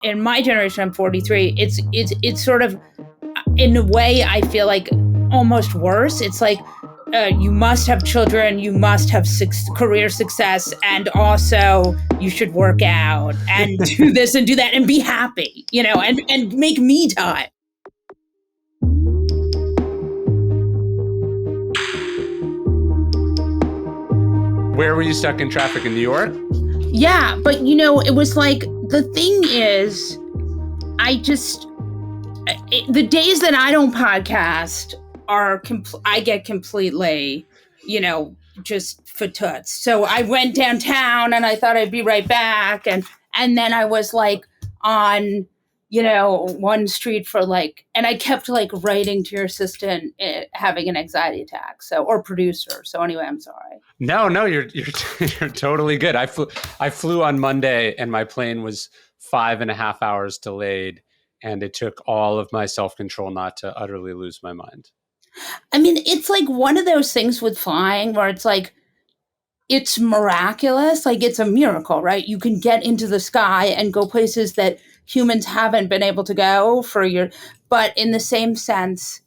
in my generation, I'm 43. It's sort of, in a way, I feel like almost worse. It's like, you must have children, you must have career success, and also you should work out and do this and do that and be happy, and make me time. Where were you stuck in traffic in New York? Yeah, but it was like, the thing is, the days that I don't podcast I get completely, just for toots. So I went downtown and I thought I'd be right back. And then I was like on, one street for and I kept writing to your assistant, having an anxiety attack. Or producer. So anyway, I'm sorry. No, you're you're totally good. I flew on Monday and my plane was 5.5 hours delayed, and it took all of my self-control not to utterly lose my mind. I mean, it's like one of those things with flying where it's like, it's miraculous. Like, it's a miracle, right? You can get into the sky and go places that humans haven't been able to go but in the same sense,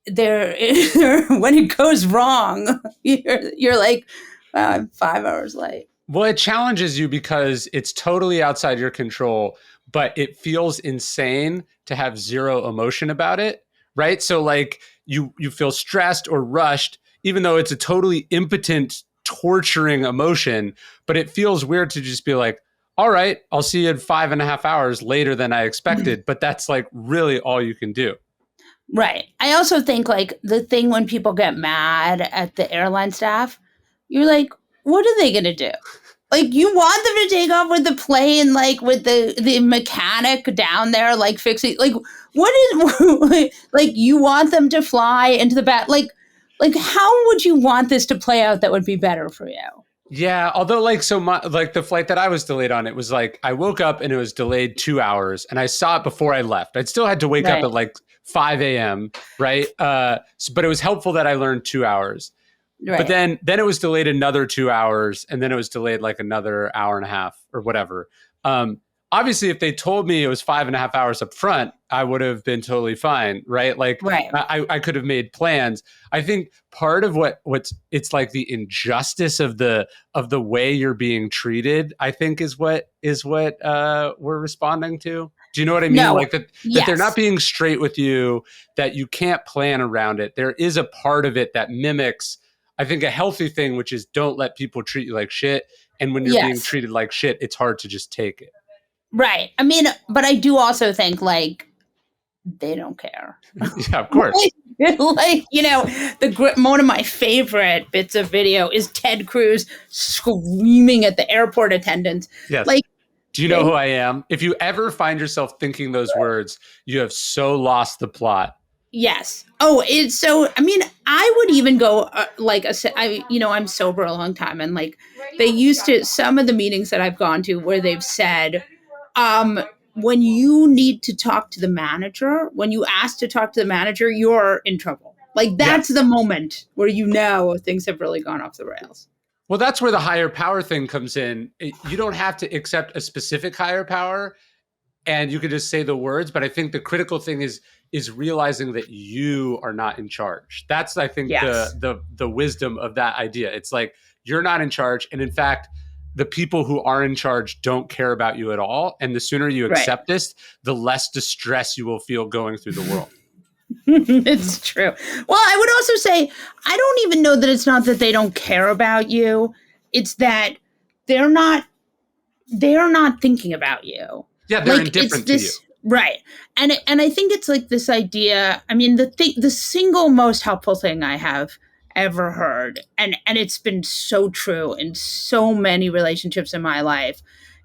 when it goes wrong, you're like, wow, I'm 5 hours late. Well, it challenges you because it's totally outside your control, but it feels insane to have zero emotion about it, right? So like you feel stressed or rushed, even though it's a totally impotent, torturing emotion, but it feels weird to just be like, all right, I'll see you in 5.5 hours later than I expected. But that's like really all you can do. Right. I also think the thing when people get mad at the airline staff, you're like, what are they going to do? Like, you want them to take off with the plane, with the mechanic down there, fixing, what is, you want them to fly into the back? Like, how would you want this to play out that would be better for you? Yeah, although the flight that I was delayed on, it was I woke up and it was delayed 2 hours, and I saw it before I left. I'd still had to wake up at 5 a.m. Right, but it was helpful that I learned 2 hours. Right. But then it was delayed another 2 hours, and then it was delayed another hour and a half or whatever. Obviously, if they told me it was 5.5 hours up front, I would have been totally fine, right? Right. I could have made plans. I think part of it's like the injustice of the way you're being treated, I think is what we're responding to. Do you know what I mean? No. That they're not being straight with you, that you can't plan around it. There is a part of it that mimics, I think, a healthy thing, which is don't let people treat you like shit. And when you're being treated like shit, it's hard to just take it. Right. I mean, but I do also think they don't care. Yeah, of course. One of my favorite bits of video is Ted Cruz screaming at the airport attendants. Yes. Do you know who I am? If you ever find yourself thinking those words, you have so lost the plot. Yes. Oh, it's so, I mean, I would even go I'm sober a long time, and they used to, some of the meetings that I've gone to where they've said, when you need to talk to the manager, when you ask to talk to the manager, you're in trouble. That's the moment where things have really gone off the rails. Well, that's where the higher power thing comes in. You don't have to accept a specific higher power, and you could just say the words. But I think the critical thing is realizing that you are not in charge. That's, I think, the wisdom of that idea. It's like, you're not in charge. And in fact, the people who are in charge don't care about you at all. And the sooner you accept this, the less distress you will feel going through the world. It's true. Well, I would also say, I don't even know that it's not that they don't care about you. It's that they're not thinking about you. Yeah, they're indifferent to you. Right. And I think it's this idea, I mean, the single most helpful thing I have ever heard, and it's been so true in so many relationships in my life,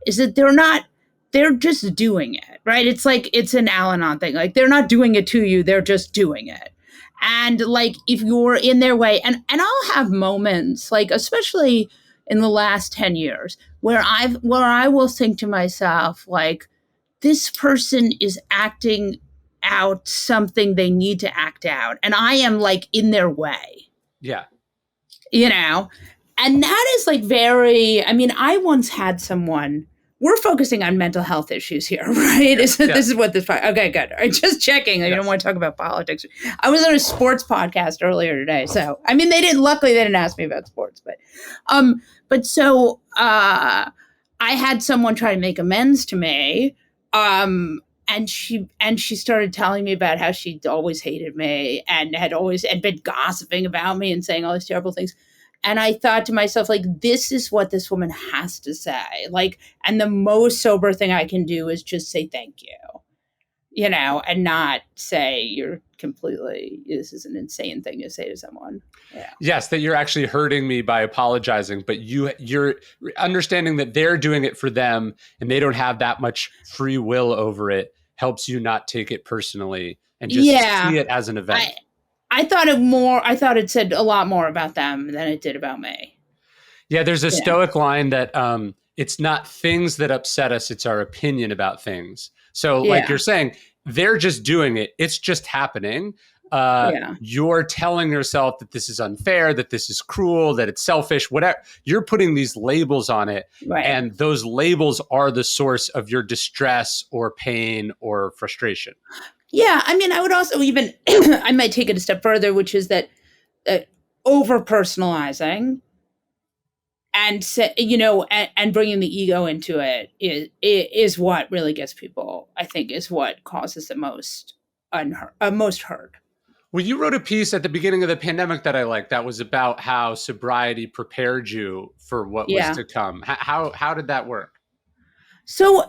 is that they're just doing it, right? It's it's an Al-Anon thing. They're not doing it to you, they're just doing it. And if you're in their way, and I'll have moments, especially in the last 10 years, where I will think to myself, this person is acting out something they need to act out, and I am in their way. Yeah. And that is very, I mean, I once had someone we're focusing on mental health issues here, right? Yes, This yes, is what this, okay, good. All right, just checking. I don't yes. want to talk about politics. I was on a sports podcast earlier today. So, I mean, luckily they didn't ask me about sports, but so, I had someone try to make amends to me. And she started telling me about how she'd always hated me and had been gossiping about me and saying all these terrible things. And I thought to myself, like, this is what this woman has to say. Like, and the most sober thing I can do is just say thank you, and not say this is an insane thing to say to someone. Yeah. Yes, that you're actually hurting me by apologizing, but you're understanding that they're doing it for them and they don't have that much free will over it helps you not take it personally and just Yeah. see it as an event. I thought it said a lot more about them than it did about me. Yeah, there's a Yeah. Stoic line that it's not things that upset us, it's our opinion about things. So, like Yeah. you're saying, they're just doing it. It's just happening. Yeah. You're telling yourself that this is unfair, that this is cruel, that it's selfish, whatever. You're putting these labels on it. Right. And those labels are the source of your distress or pain or frustration. Yeah. I mean, I would also even, I might take it a step further, which is that over personalizing and bringing the ego into it is what really gets people, I think, is what causes the most hurt. Well, you wrote a piece at the beginning of the pandemic that I liked that was about how sobriety prepared you for what was Yeah. to come. How did that work? So,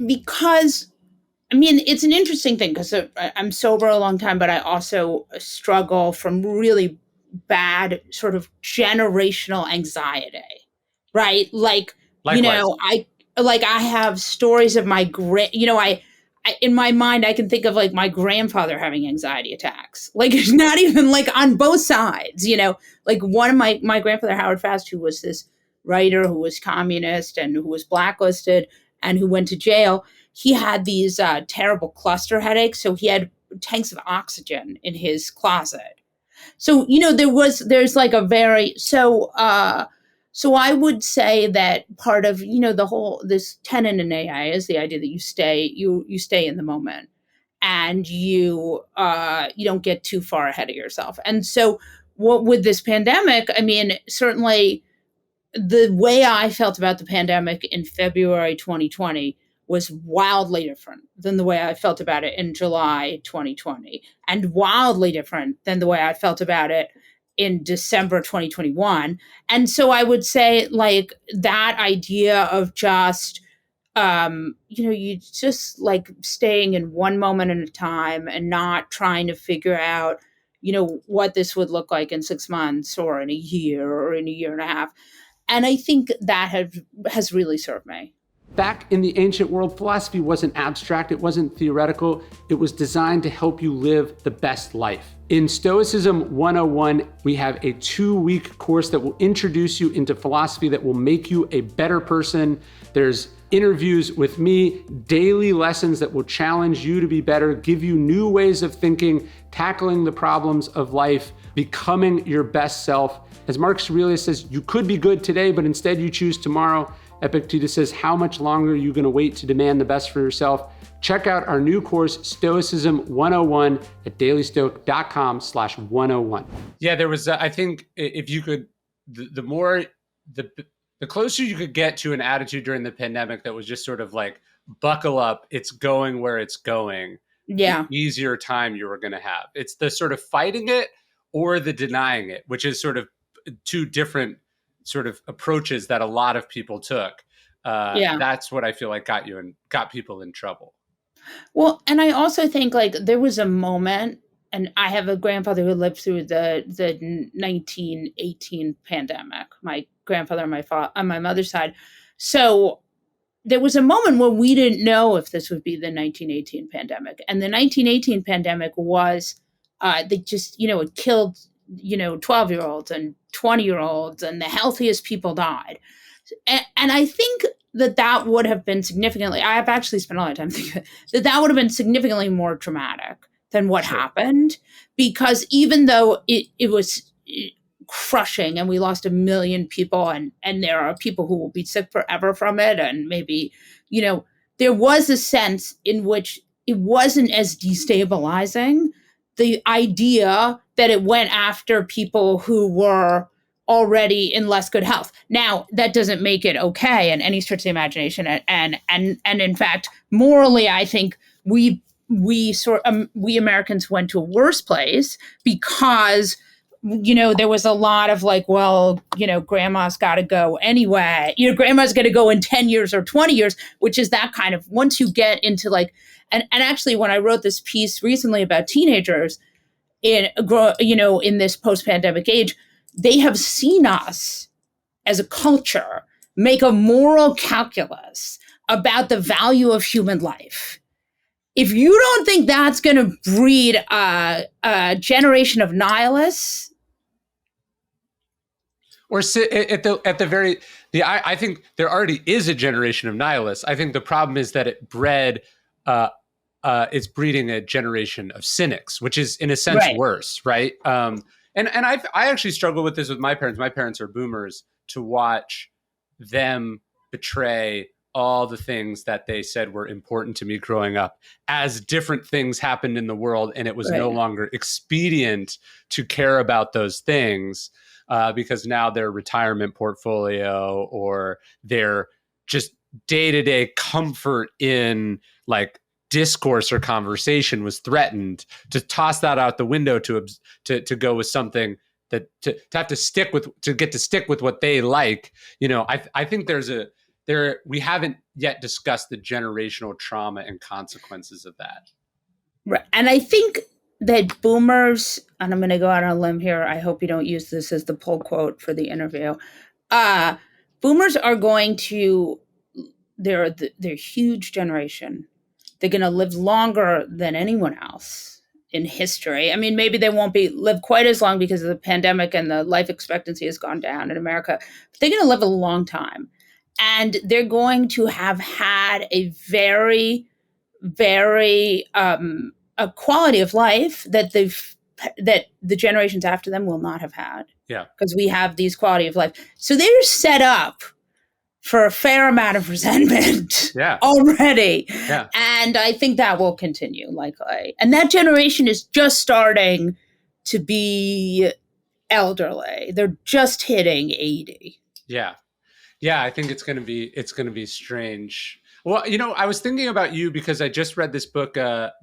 because I mean, it's an interesting thing because I'm sober a long time, but I also struggle from really bad sort of generational anxiety, right? Like, Likewise. I have stories of I in my mind, I can think of like my grandfather having anxiety attacks. Like, it's not even like on both sides, like one of my grandfather, Howard Fast, who was this writer who was communist and who was blacklisted and who went to jail. He had these terrible cluster headaches. So he had tanks of oxygen in his closet. So, there's like a very, so I would say that part of, this tenet in AI is the idea that you stay in the moment and you don't get too far ahead of yourself. And so what with this pandemic, I mean, certainly the way I felt about the pandemic in February 2020 was wildly different than the way I felt about it in July 2020, and wildly different than the way I felt about it in December 2021. And so I would say, like, that idea of just, you just like staying in one moment at a time and not trying to figure out, what this would look like in 6 months or in a year or in a year and a half. And I think that has really served me. Back in the ancient world, philosophy wasn't abstract, it wasn't theoretical, it was designed to help you live the best life. In Stoicism 101, we have a 2-week course that will introduce you into philosophy that will make you a better person. There's interviews with me, daily lessons that will challenge you to be better, give you new ways of thinking, tackling the problems of life, becoming your best self. As Marcus Aurelius says, you could be good today, but instead you choose tomorrow. Epictetus says, how much longer are you going to wait to demand the best for yourself? Check out our new course, Stoicism 101 at dailystoic.com/101. Yeah, there was, I think if you could, the closer you could get to an attitude during the pandemic that was just sort of like, buckle up, it's going where it's going. Yeah. The easier time you were going to have. It's the sort of fighting it or the denying it, which is sort of two different sort of approaches that a lot of people took. That's what I feel like got people in trouble. Well, and I also think like there was a moment, and I have a grandfather who lived through the 1918 pandemic. My grandfather on my mother's side. So there was a moment where we didn't know if this would be the 1918 pandemic. And the 1918 pandemic was, they just, it killed, 12-year-olds and 20-year-olds, and the healthiest people died. And I think that would have been significantly, I have actually spent a lot of time thinking that would have been significantly more traumatic than what happened, because even though it was crushing, and we lost 1 million people, and there are people who will be sick forever from it, and maybe, you know, there was a sense in which it wasn't as destabilizing, the idea that it went after people who were already in less good health. Now, that doesn't make it okay in any stretch of the imagination, and in fact, morally, I think we Americans went to a worse place because, there was a lot of like, well, grandma's got to go anyway. Grandma's going to go in 10 years or 20 years, which is that kind of, once you get into like, and actually, when I wrote this piece recently about teenagers in this post-pandemic age, they have seen us as a culture make a moral calculus about the value of human life. If you don't think that's going to breed a generation of nihilists, or at the very I think there already is a generation of nihilists. I think the problem is that it's breeding a generation of cynics, which is in a sense right? worse, right? And I actually struggle with this with my parents. My parents are boomers. To watch them betray all the things that they said were important to me growing up, as different things happened in the world, and it was no Right. longer expedient to care about those things, because now their retirement portfolio or their just day-to-day comfort in like discourse or conversation was threatened, to toss that out the window to go with something that to have to stick with what they like. I think we haven't yet discussed the generational trauma and consequences of that. Right. And I think that boomers, and I'm going to go out on a limb here. I hope you don't use this as the pull quote for the interview. Uh, Boomers are going to, they're a huge generation. They're going to live longer than anyone else in history. I mean, maybe they won't live quite as long because of the pandemic and the life expectancy has gone down in America, but they're going to live a long time. And they're going to have had a very, very a quality of life that the generations after them will not have had. Yeah. Because we have these quality of life. So they're set up for a fair amount of resentment already. Yeah. And I think that will continue likely. And that generation is just starting to be elderly. They're just hitting 80. Yeah. Yeah, I think it's going to be strange. Well, I was thinking about you because I just read this book,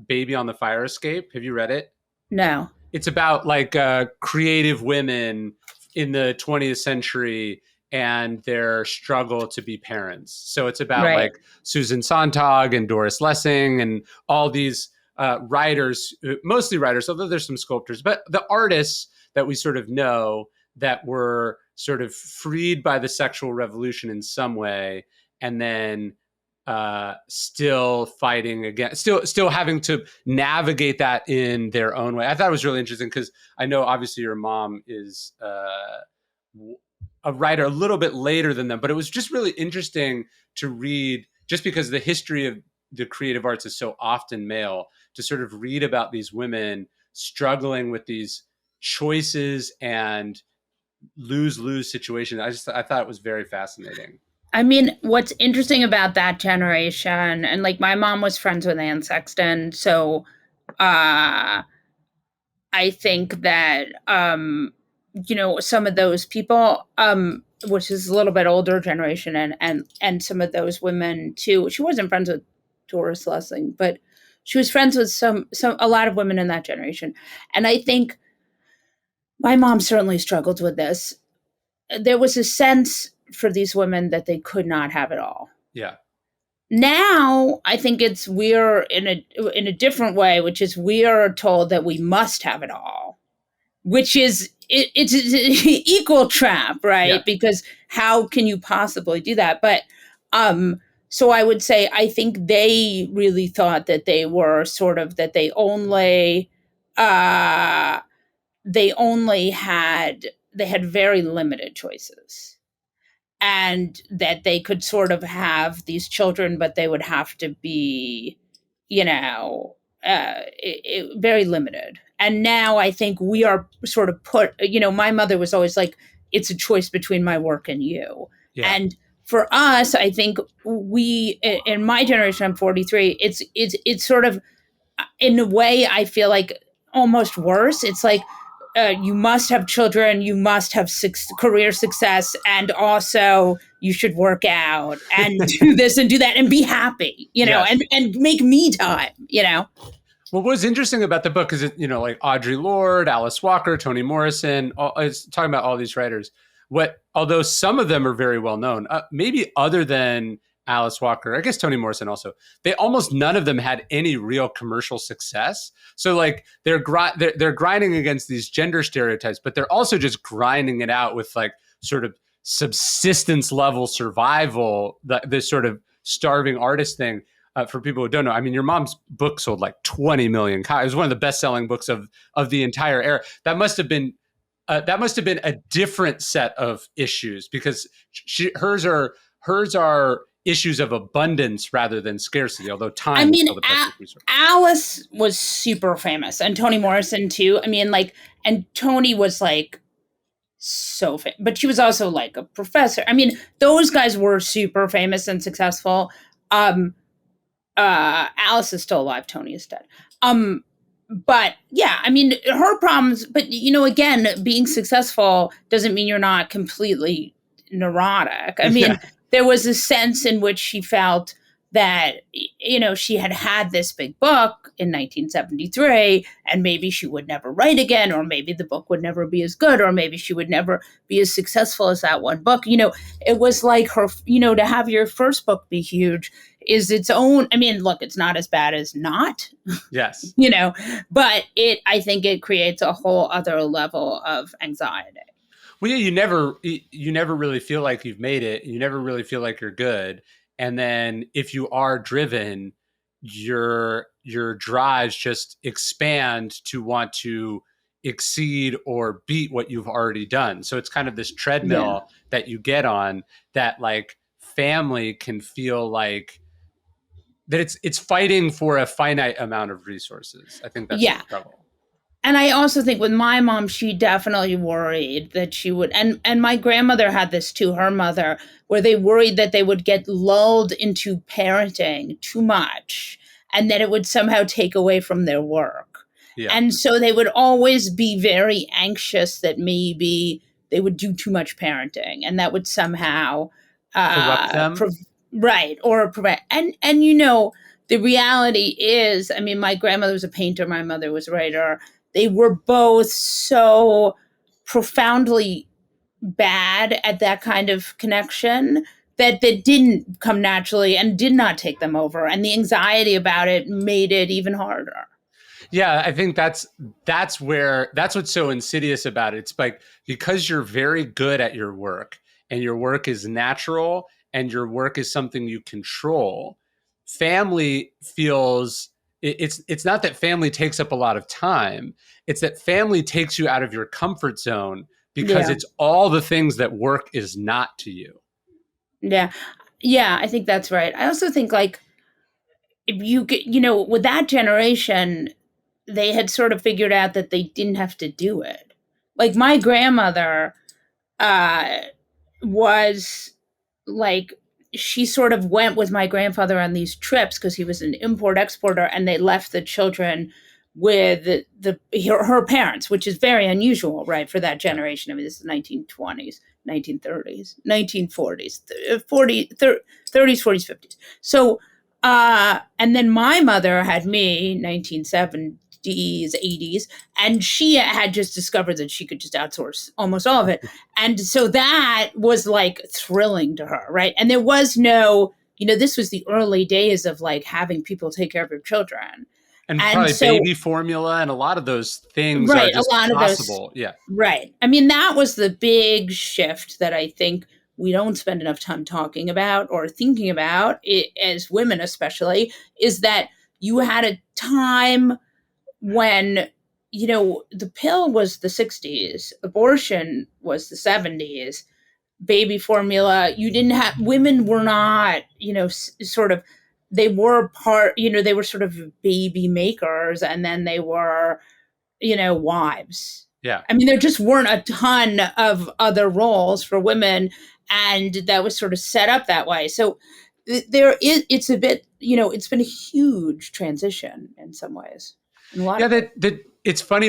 Baby on the Fire Escape. Have you read it? No. It's about like creative women in the 20th century and their struggle to be parents. So it's about like Susan Sontag and Doris Lessing and all these writers, mostly writers, although there's some sculptors, but the artists that we sort of know that were sort of freed by the sexual revolution in some way, and then still fighting against, still having to navigate that in their own way. I thought it was really interesting because I know obviously your mom is a writer a little bit later than them, but it was just really interesting to read, just because the history of the creative arts is so often male, to sort of read about these women struggling with these choices and lose situation. I thought it was very fascinating. I mean, what's interesting about that generation, and like my mom was friends with Anne Sexton, so I think that some of those people, which is a little bit older generation, and some of those women too. She wasn't friends with Doris Lessing, but she was friends with a lot of women in that generation, and I think my mom certainly struggled with this. There was a sense for these women that they could not have it all. Yeah. Now I think we're in a different way, which is we are told that we must have it all, which is it's an equal trap, right? Yeah. Because how can you possibly do that? But so I would say I think they really thought that they were sort of that they only had very limited choices, and that they could sort of have these children, but they would have to be, very limited. And now I think we are sort of put, my mother was always like, it's a choice between my work and you. Yeah. And for us, I think in my generation, I'm 43, it's sort of, in a way, I feel like almost worse. It's like, you must have children, you must have career success, and also you should work out and do this and do that and be happy, Yes. and make me time, Well, what's interesting about the book is it, like Audre Lorde, Alice Walker, Toni Morrison, it's talking about all these writers. Although some of them are very well known, maybe other than Alice Walker, I guess Toni Morrison also, they almost none of them had any real commercial success. So like they're grinding against these gender stereotypes, but they're also just grinding it out with like sort of subsistence level survival, this sort of starving artist thing. For people who don't know, I mean, your mom's book sold like 20 million copies. It was one of the best-selling books of the entire era. That must have been a different set of issues because hers are issues of abundance rather than scarcity. Although I time is mean, still the precious resource. Alice was super famous, and Toni Morrison too. I mean, like, and Toni was like so famous, but she was also like a professor. I mean, those guys were super famous and successful. Alice is still alive. Toni is dead. But yeah, I mean, her problems. But again, being successful doesn't mean you're not completely neurotic. I mean, Yeah. there was a sense in which she felt that she had this big book in 1973, and maybe she would never write again, or maybe the book would never be as good, or maybe she would never be as successful as that one book. It was like her. To have your first book be huge is its own. I mean, look, it's not as bad as not. Yes. But I think it creates a whole other level of anxiety. Well, yeah, you never really feel like you've made it. You never really feel like you're good. And then if you are driven, your drives just expand to want to exceed or beat what you've already done. So it's kind of this Yeah. treadmill that you get on that like family can feel like that it's fighting for a finite amount of resources. I think that's the Yeah. struggle. And I also think with my mom, she definitely worried that she would, and my grandmother had this too, her mother, where they worried that they would get lulled into parenting too much and that it would somehow take away from their work. Yeah. And so they would always be very anxious that maybe they would do too much parenting and that would somehow, Corrupt uh, them. prov- right, or prevent. And the reality is, I mean, my grandmother was a painter, my mother was a writer. They were both so profoundly bad at that kind of connection that didn't come naturally and did not take them over. And the anxiety about it made it even harder. Yeah, I think that's what's so insidious about it. It's like because you're very good at your work and your work is natural and your work is something you control, family feels it's not that family takes up a lot of time. It's that family takes you out of your comfort zone because Yeah. it's all the things that work is not to you. Yeah. Yeah, I think that's right. I also think like if you get, with that generation, they had sort of figured out that they didn't have to do it. Like my grandmother uh was like she sort of went with my grandfather on these trips because he was an import exporter and they left the children with her parents, which is very unusual, right, for that Yeah. generation. I mean, this is 1920s, 1930s, 1940s, 40, 30s, 40s, 50s. So and then my mother had me 1970s, 80s, and she had just discovered that she could just outsource almost all of it. And so that was like thrilling to her, right? And there was no, this was the early days of like having people take care of your children. And And probably so, baby formula and a lot of those things are right, a just lot of those, possible. Yeah. right. I mean, that was the big shift that I think we don't spend enough time talking about or thinking about, as women especially, is that you had a time when the pill was the 60s, abortion was the 70s, baby formula, you didn't have, women were not, sort of, they were part, they were sort of baby makers, and then they were, wives. Yeah. I mean, there just weren't a ton of other roles for women, and that was sort of set up that way. So it's a bit, it's been a huge transition in some ways, in a lot Yeah, of ways. that it's funny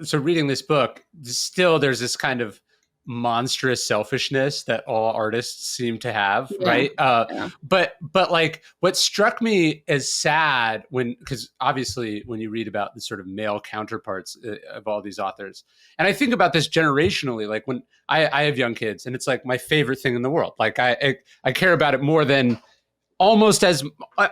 so reading this book, still there's this kind of monstrous selfishness that all artists seem to have, Yeah. right? Yeah. But like what struck me as sad because obviously when you read about the sort of male counterparts of all these authors, and I think about this generationally, like when I have young kids, and it's like my favorite thing in the world. Like I care about it more than almost as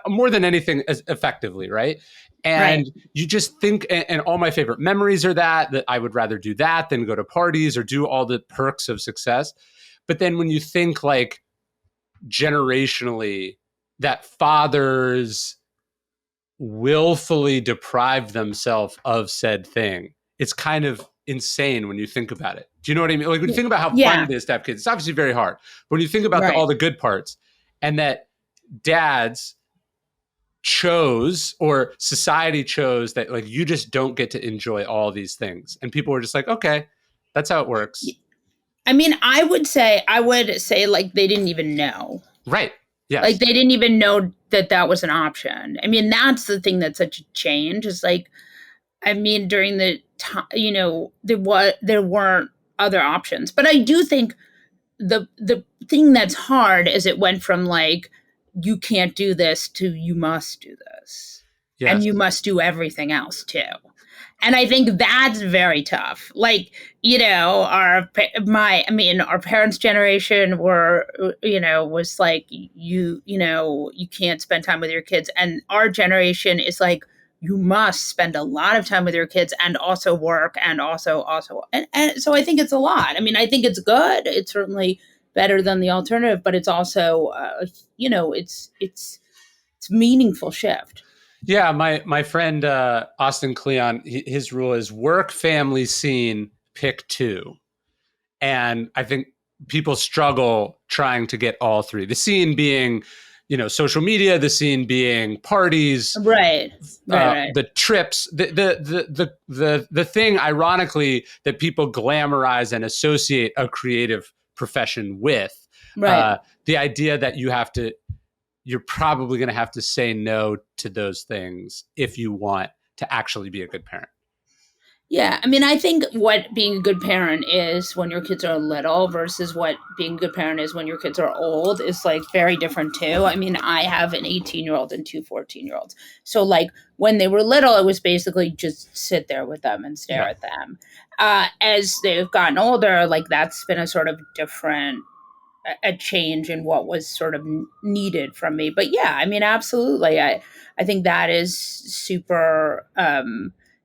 more than anything as effectively, right? Right. And you just think, and all my favorite memories are that I would rather do that than go to parties or do all the perks of success. But then when you think like generationally, that fathers willfully deprive themselves of said thing, it's kind of insane when you think about it. Do you know what I mean? Like when you think about how fun Yeah. it is to have kids, it's obviously very hard. But when you think about Right. all the good parts, and that dads chose or society chose that like you just don't get to enjoy all these things, and people were just like, okay, that's how it works. I mean, I would say like they didn't even know. Right. Like Yes. they didn't even know that that was an option. I mean, that's the thing that's such a change. Is like, I mean, during the time, there weren't other options. But I do think the thing that's hard is it went from like you can't do this to you must do this, and Yes. you must do everything else too. And I think that's very tough. Like, our parents' generation was like, you can't spend time with your kids. And our generation is like, you must spend a lot of time with your kids and also work and also. And so I think it's a lot. I mean, I think it's good. It's certainly better than the alternative, but it's also, it's meaningful shift. Yeah, my friend Austin Kleon, his rule is work, family, scene, pick two. And I think people struggle trying to get all three. The scene being, social media, the scene being parties, Right. Right. Right. the trips, the thing, ironically, that people glamorize and associate a creative profession with. Right. The idea that you're probably going to have to say no to those things if you want to actually be a good parent. Yeah, I mean, I think what being a good parent is when your kids are little versus what being a good parent is when your kids are old is like very different too. I mean, I have an 18-year-old and two 14-year-olds. So, like, when they were little, it was basically just sit there with them and stare Yeah. at them. As they've gotten older, like, that's been a sort of different a change in what was sort of needed from me. But yeah, I mean, absolutely. I think that is super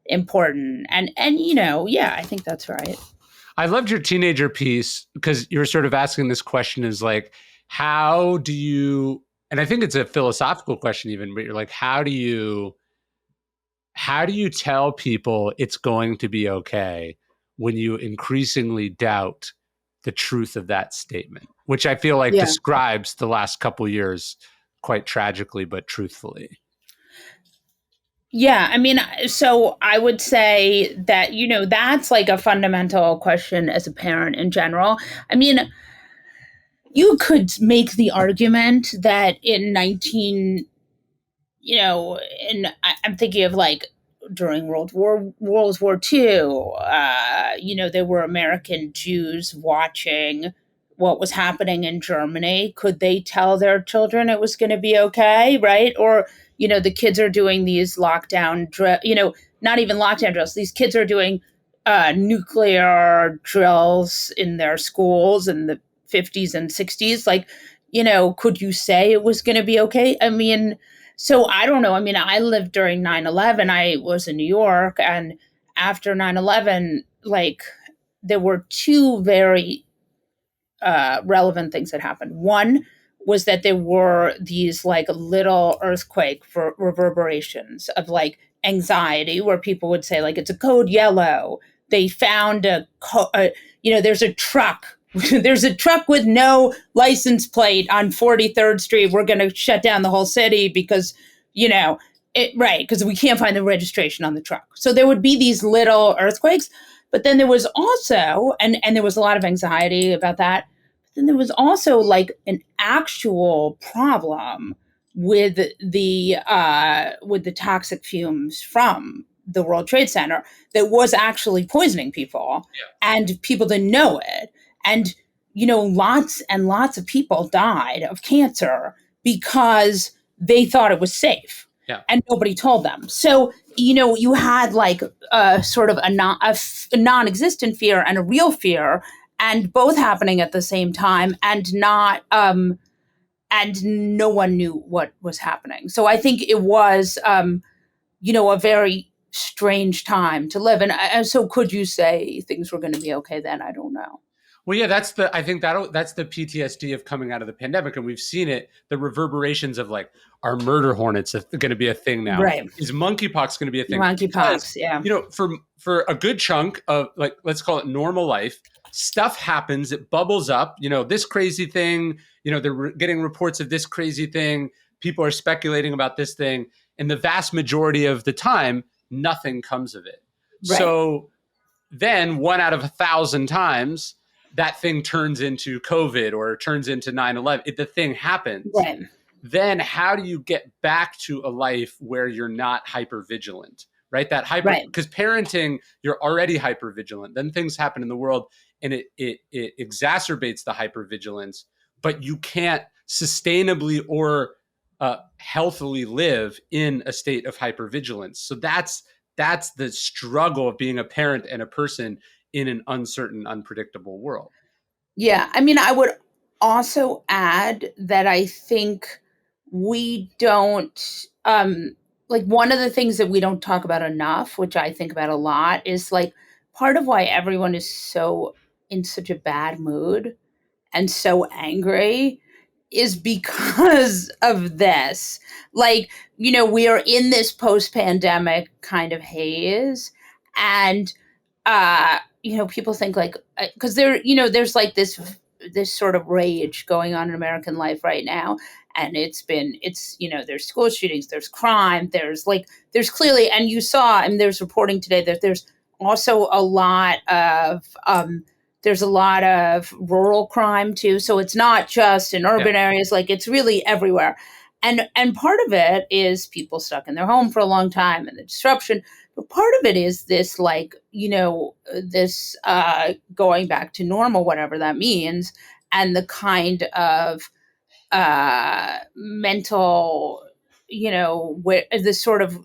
important. And yeah, I think that's right. I loved your teenager piece because you were sort of asking this question is like, how do you, and I think it's a philosophical question even, but you're like, how do you tell people it's going to be okay when you increasingly doubt the truth of that statement, which I feel like Yeah. describes the last couple years quite tragically, but truthfully. Yeah, I mean, so I would say that, that's like a fundamental question as a parent in general. I mean, you could make the argument that in 19, and I'm thinking of like during World War II, there were American Jews watching what was happening in Germany. Could they tell their children it was going to be okay, right? Or the kids are doing these lockdown not even lockdown drills. These kids are doing nuclear drills in their schools in the 50s and 60s. Like, could you say it was going to be okay? I mean, so I don't know. I mean, I lived during 9/11. I was in New York. And after 9/11, like, there were two very relevant things that happened. One was that there were these like little earthquake reverberations of like anxiety where people would say, like, it's a code yellow. They found there's a truck there's a truck with no license plate on 43rd Street. We're going to shut down the whole city because, you know, right, because we can't find the registration on the truck. So there would be these little earthquakes, but then there was also, and there was a lot of anxiety about that. But then there was also like an actual problem with the toxic fumes from the World Trade Center that was actually poisoning people, and people didn't know it. And lots and lots of people died of cancer because they thought it was safe, Yeah. and nobody told them. So you had like a sort of a non-existent fear and a real fear, and both happening at the same time, and not and no one knew what was happening. So I think it was a very strange time to live in. And so could you say things were going to be okay then? I don't know. Well, yeah, I think that's the PTSD of coming out of the pandemic, and we've seen it. The reverberations of like, are murder hornets going to be a thing now? Right. Is monkeypox going to be a thing? Because Monkeypox, yeah. For a good chunk of, like, let's call it normal life, stuff happens. It bubbles up. This crazy thing. They're getting reports of this crazy thing. People are speculating about this thing, and the vast majority of the time, nothing comes of it. Right. So then, 1 out of 1,000 times, that thing turns into COVID or turns into 9/11. The thing happens. Right. Then how do you get back to a life where you're not hyper vigilant, right? Because parenting, you're already hyper vigilant. Then things happen in the world, and it exacerbates the hyper vigilance. But you can't sustainably or healthily live in a state of hyper vigilance. So that's the struggle of being a parent and a person in an uncertain, unpredictable world. Yeah. I mean, I would also add that I think we don't, like, one of the things that we don't talk about enough, which I think about a lot, is like part of why everyone is so in such a bad mood and so angry is because of this. Like, we are in this post pandemic kind of haze. And, people think like, because there's like this sort of rage going on in American life right now. And there's school shootings, there's crime, there's clearly, and you saw, and there's reporting today that there's also there's a lot of rural crime too. So it's not just in urban areas, like it's really everywhere. And part of it is people stuck in their home for a long time and the disruption. But part of it is this, like, this going back to normal, whatever that means, and the kind of mental, where the sort of,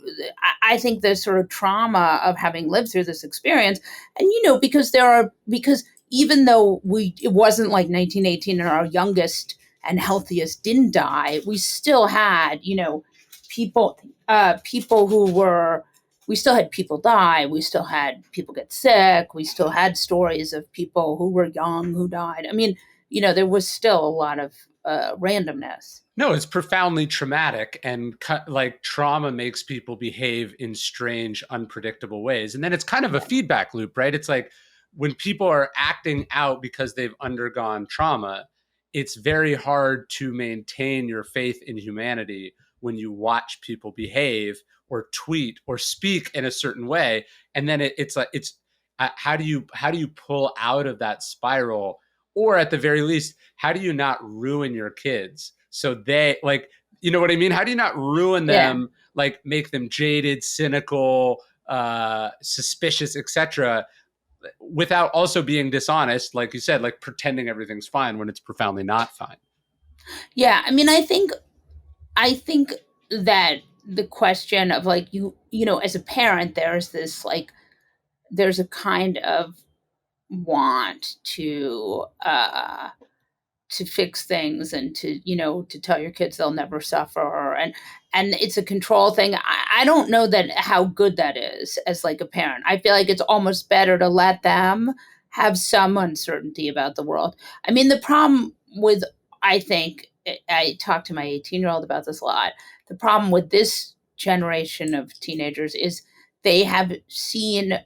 I think the sort of trauma of having lived through this experience. And because even though it wasn't like 1918 and our youngest and healthiest didn't die, we still had people who were, we still had people die, we still had people get sick, we still had stories of people who were young who died. I mean, there was still a lot of randomness. No, it's profoundly traumatic, and like trauma makes people behave in strange, unpredictable ways. And then it's kind of a feedback loop, right? It's like when people are acting out because they've undergone trauma, it's very hard to maintain your faith in humanity when you watch people behave or tweet or speak in a certain way. And then it's how do you pull out of that spiral? Or at the very least, how do you not ruin your kids? So they, like, you know what I mean? How do you not ruin them, like make them jaded, cynical, suspicious, etc., without also being dishonest, like you said, like pretending everything's fine when it's profoundly not fine? Yeah, I mean, I think that the question of, like, as a parent, there's a kind of want to fix things, and to tell your kids they'll never suffer, and it's a control thing. I don't know that how good that is as like a parent. I feel like it's almost better to let them have some uncertainty about the world. I mean, the problem with, I think, I talk to my 18-year-old about this a lot. The problem with this generation of teenagers is they have seen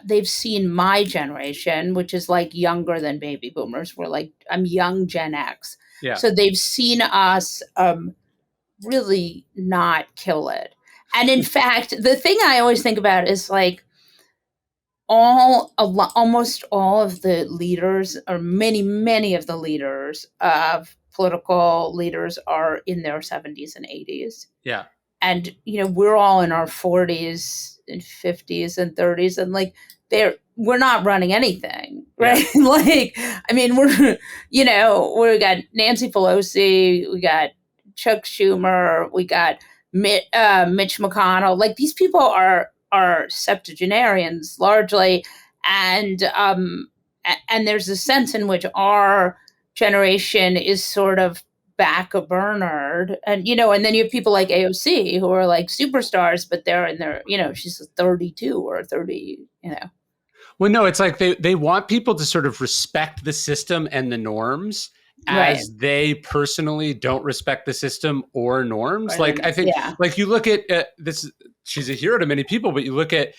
they've seen my generation, which is like younger than baby boomers. We're like, I'm young Gen X. Yeah. So they've seen us really not kill it. And in fact, the thing I always think about is like almost all of the leaders, or many of the leaders of political leaders, are in their 70s and 80s. Yeah. And we're all in our 40s and 50s and 30s, and like we're not running anything, Yeah. right? Like, I mean, we got Nancy Pelosi, we got Chuck Schumer, we got Mitch McConnell. Like, these people are septuagenarians largely, and there's a sense in which our generation is sort of back a burnered, and and then you have people like AOC who are like superstars, but they're in their, she's 32 or 30. Well, no, it's like they want people to sort of respect the system and the norms, Right. as they personally don't respect the system or norms. Right. Like, I think, Yeah. like, you look at this, she's a hero to many people, but you look at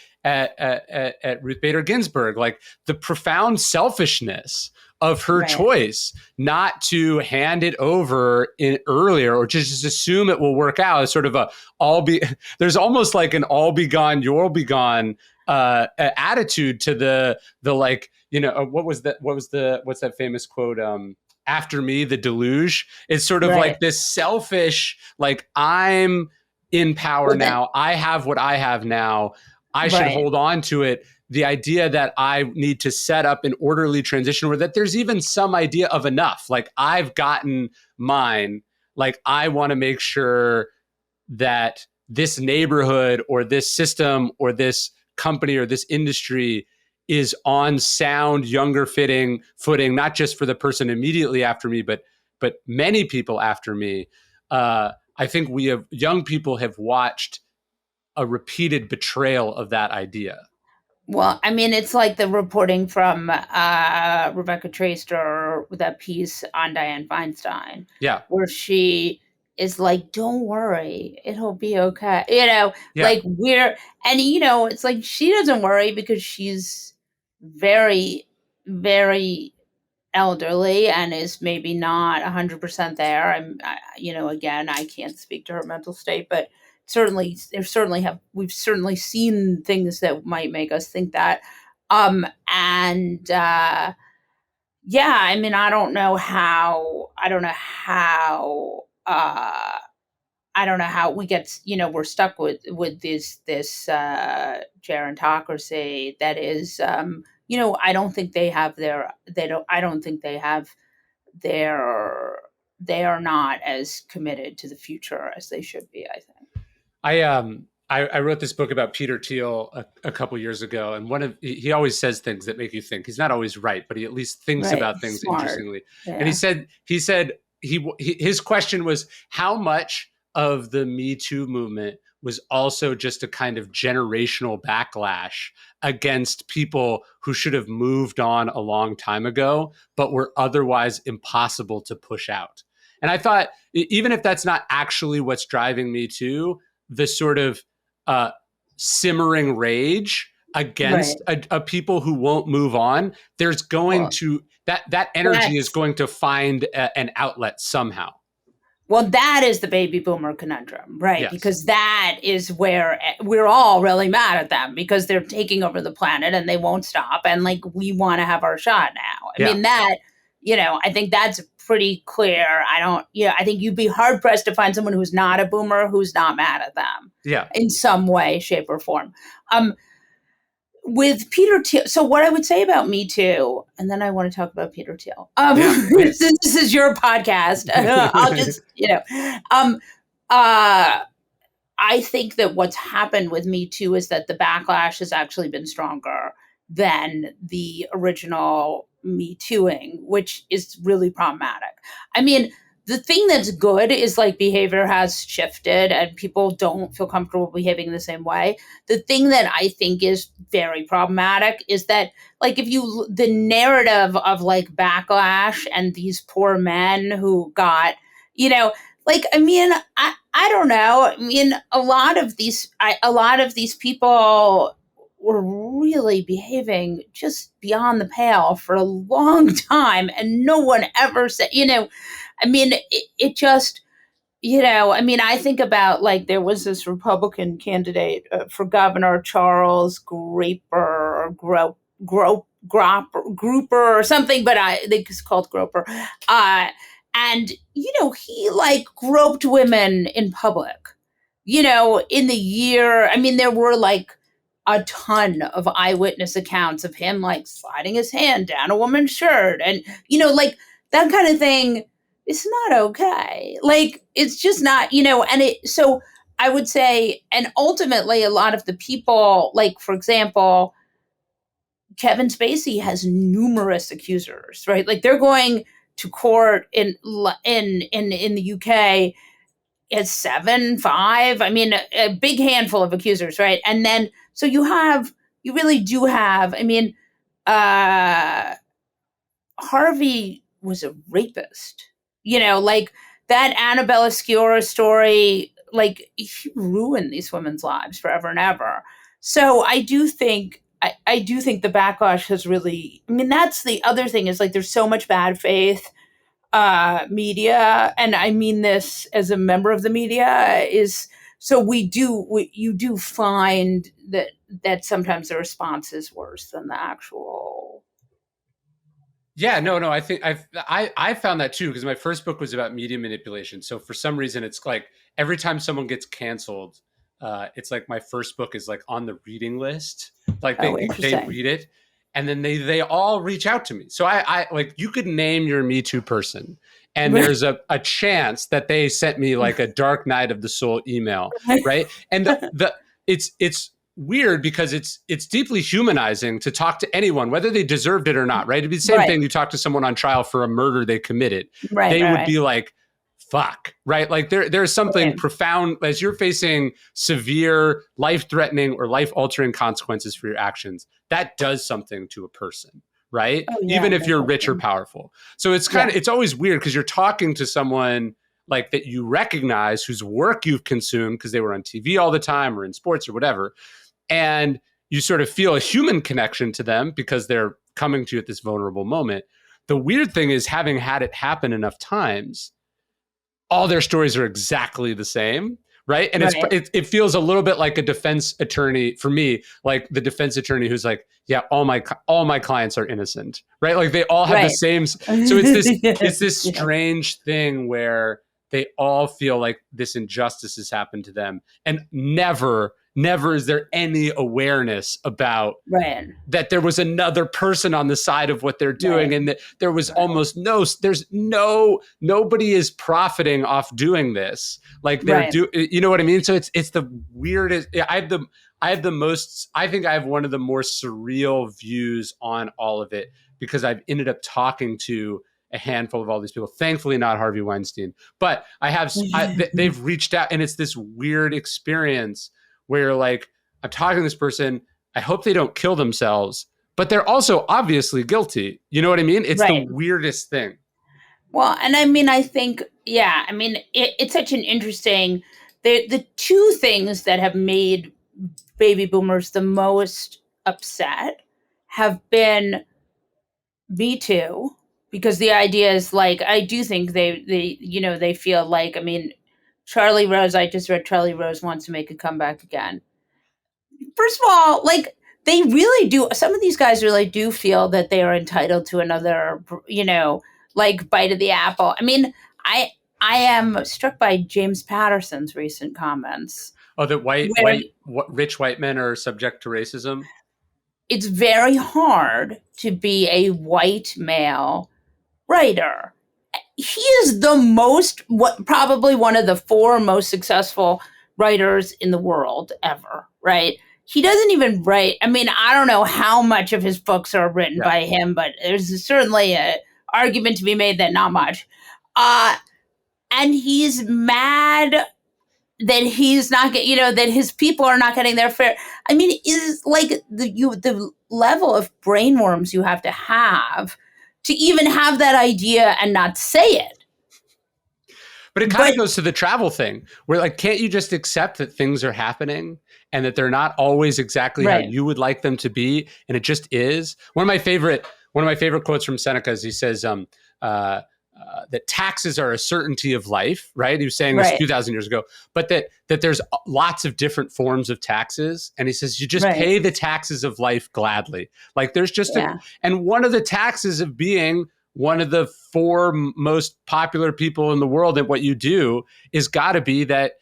Ruth Bader Ginsburg, like the profound selfishness of her Right. choice not to hand it over in earlier, or just assume it will work out as sort of there's almost like an all be gone, you'll be gone attitude to the like, what's that famous quote, after me the deluge. It's sort of Right. like this selfish, like, I'm in power Well, then, now, I have what I have now, I should right. hold on to it. The idea that I need to set up an orderly transition, or that there's even some idea of enough, like, I've gotten mine, like, I want to make sure that this neighborhood or this system or this company or this industry is on sound, younger footing, not just for the person immediately after me, but many people after me. I think young people have watched a repeated betrayal of that idea. Well, I mean, it's like the reporting from Rebecca Traister with that piece on Dianne Feinstein, Yeah. where she is like, "Don't worry, it'll be okay." Yeah. Like, and it's like she doesn't worry because she's very, very elderly and is maybe not 100% there. Again, I can't speak to her mental state, but we've certainly seen things that might make us think that. And Yeah, I mean, I don't know how we get, we're stuck with this gerontocracy that is, I don't think I don't think their, they are not as committed to the future as they should be, I think. I wrote this book about Peter Thiel a couple years ago, and he always says things that make you think. He's not always right, but he at least thinks Right. about things Smart. interestingly. And Yeah. he said his question was, how much of the Me Too movement was also just a kind of generational backlash against people who should have moved on a long time ago, but were otherwise impossible to push out. And I thought, even if that's not actually what's driving Me Too, the sort of simmering rage Right. against a people who won't move on, there's going Well, to that energy is that's going to find an outlet somehow. Well, that is the baby boomer conundrum, right? Yes. Because that is where we're all really mad at them because they're taking over the planet and they won't stop. And like, we want to have our shot now. I Yeah. mean, I think that's pretty clear. I think you'd be hard pressed to find someone who's not a boomer who's not mad at them. Yeah. In some way, shape, or form. With Peter Thiel, so what I would say about Me Too, and then I want to talk about Peter Thiel. Since this is your podcast, I'll just, I think that what's happened with Me Too is that the backlash has actually been stronger than the original Me Tooing, which is really problematic. I mean, the thing that's good is like behavior has shifted and people don't feel comfortable behaving the same way. The thing that I think is very problematic is that, like, the narrative of like backlash and these poor men who got, I don't know. I mean, a lot of these people were really behaving just beyond the pale for a long time, and no one ever said, I mean, it just, I mean, I think about, like, there was this Republican candidate for governor, Charles Graper, or Grouper or something, but I think it's called Groper. And, he like groped women in public, in the year. I mean, there were like a ton of eyewitness accounts of him like sliding his hand down a woman's shirt, and, like that kind of thing. It's not okay. Like, it's just not, and so I would say, and ultimately a lot of the people, like, for example, Kevin Spacey has numerous accusers, right? Like, they're going to court in the UK as 7, 5. I mean, a big handful of accusers, right? And then so you really do have. I mean, uh, Harvey was a rapist. Like that Annabella Sciorra story, like, he ruined these women's lives forever and ever. So I do think the backlash has really. I mean, that's the other thing, is like there's so much bad faith media, and I mean this as a member of the media, is so you do find that sometimes the response is worse than the actual. Yeah, no. I think I found that too, because my first book was about media manipulation. So for some reason, it's like every time someone gets canceled, it's like my first book is like on the reading list. Like Oh, they interesting. read it, and then they all reach out to me. So I like, you could name your Me Too person, and there's a chance that they sent me like a Dark Night of the Soul email, right? And the it's weird because it's deeply humanizing to talk to anyone, whether they deserved it or not, right? It'd be the same Right, thing. You talk to someone on trial for a murder they committed. right, They would right, be like, fuck, right? Like there's something right, profound as you're facing severe, life-threatening or life-altering consequences for your actions. That does something to a person, right? oh yeah, Even if you're rich or definitely. powerful. So Yeah, it's always weird because you're talking to someone like that you recognize, whose work you've consumed because they were on TV all the time or in sports or whatever, and you sort of feel a human connection to them because they're coming to you at this vulnerable moment. The weird thing is, having had it happen enough times, all their stories are exactly the same, right? And right, it feels a little bit like a defense attorney for me, like the defense attorney who's like, yeah, all my clients are innocent, right? Like they all have the right. same. So it's this Yeah, strange thing where they all feel like this injustice has happened to them, and never is there any awareness about right, that there was another person on the side of what they're right, doing, and that there was right, almost nobody is profiting off doing this, like they're right, do you know what I mean? So it's the weirdest. I have the most, I think I have one of the more surreal views on all of it, because I've ended up talking to a handful of all these people, thankfully not Harvey Weinstein, but they've reached out, and it's this weird experience where, like, I'm talking to this person, I hope they don't kill themselves, but they're also obviously guilty. You know what I mean? It's the right. weirdest thing. Well, and I mean, I think, yeah, I mean, it's such an interesting. The two things that have made baby boomers the most upset have been Me Too, because the idea is, like, I do think they feel like, I mean, Charlie Rose. I just read Charlie Rose wants to make a comeback again. First of all, like, they really do. Some of these guys really do feel that they are entitled to another, like, bite of the apple. I mean, I I am struck by James Patterson's recent comments, Oh, that where rich white men are subject to racism. it's very hard to be a white male writer. He is the most, what, probably one of the four most successful writers in the world ever, right? He doesn't even write. I mean, I don't know how much of his books are written Yeah. by him, but there's certainly a argument to be made that not much. Uh, and he's mad that he's not get, that his people are not getting their fair. I mean, is like the level of brainworms you have to even have that idea and not say it. But it kind But of goes to the travel thing where like, can't you just accept that things are happening and that they're not always exactly how right, you would like them to be? And it just is. One of my favorite quotes from Seneca is he says, that taxes are a certainty of life, right? He was saying this right, 2,000 years ago, but that there's lots of different forms of taxes. And he says, you just right, pay the taxes of life gladly. Like there's just yeah, and one of the taxes of being one of the four most popular people in the world at what you do is got to be that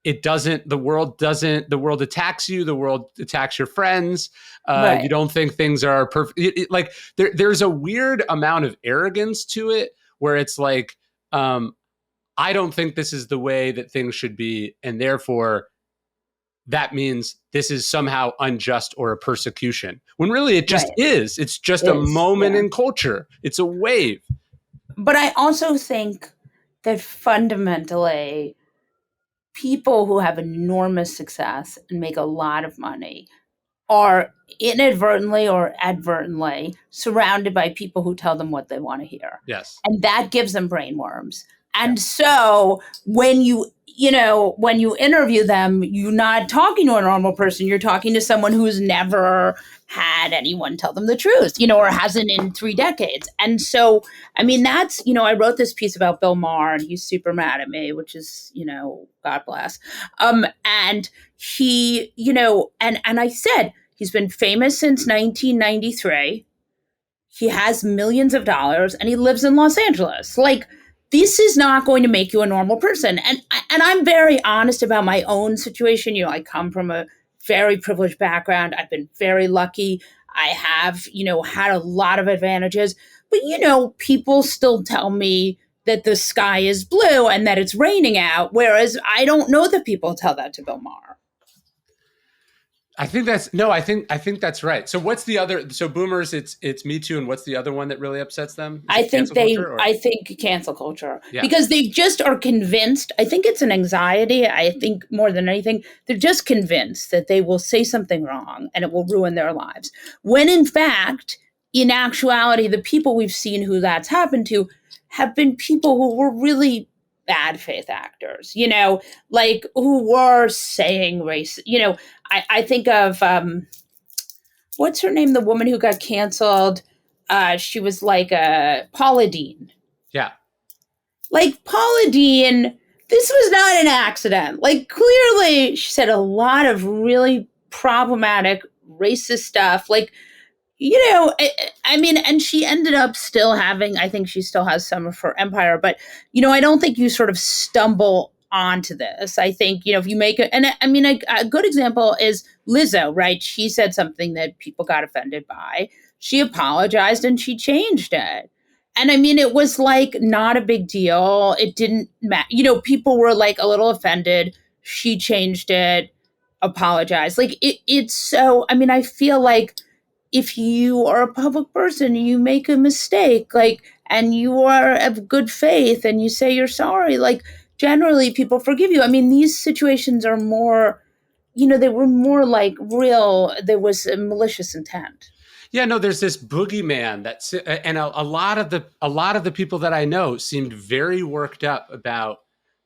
the world attacks you, the world attacks your friends. You right, don't think things are perfect. Like there's a weird amount of arrogance to it where it's like, um, I don't think this is the way that things should be. And therefore that means this is somehow unjust or a persecution when really it just right. is. It's just a Is moment yeah. in culture. It's a wave. But I also think that fundamentally, people who have enormous success and make a lot of money are inadvertently or advertently surrounded by people who tell them what they want to hear. Yes. And that gives them brainworms. Yeah. And so when when you interview them, you're not talking to a normal person, you're talking to someone who's never had anyone tell them the truth, or hasn't in 3 decades. And so, I mean, that's, I wrote this piece about Bill Maher and he's super mad at me, which is, God bless. And he, and I said, he's been famous since 1993. He has millions of dollars and he lives in Los Angeles. Like, this is not going to make you a normal person. And I'm very honest about my own situation. I come from a very privileged background. I've been very lucky. I have, had a lot of advantages. But, people still tell me that the sky is blue and that it's raining out, whereas I don't know that people tell that to Bill Maher. I think that's no. I think that's right. So what's the other? So boomers, it's Me Too, and what's the other one that really upsets them? Is it cancel culture or I think cancel culture, yeah? because they just are convinced. I think it's an anxiety. I think more than anything, they're just convinced that they will say something wrong and it will ruin their lives. When in fact, in actuality, the people we've seen who that's happened to have been people who were really bad faith actors, like who were saying race. I think of what's her name? The woman who got canceled. She was like a Paula Deen. Yeah. Like Paula Deen, this was not an accident. Like clearly, she said a lot of really problematic racist stuff. Like, I mean, and she ended up still having, I think she still has some of her empire, but, I don't think you sort of stumble onto this. I think, if you make it, and I mean, a good example is Lizzo, right? She said something that people got offended by. She apologized and she changed it. And I mean, it was like not a big deal. It didn't matter. People were like a little offended. She changed it, apologized. Like it's so, I mean, I feel like if you are a public person, you make a mistake, like, and you are of good faith and you say you're sorry, like, generally people forgive you. I mean, these situations are more, they were more like real, there was a malicious intent. Yeah, no, there's this boogeyman that's, and a lot of the people that I know seemed very worked up about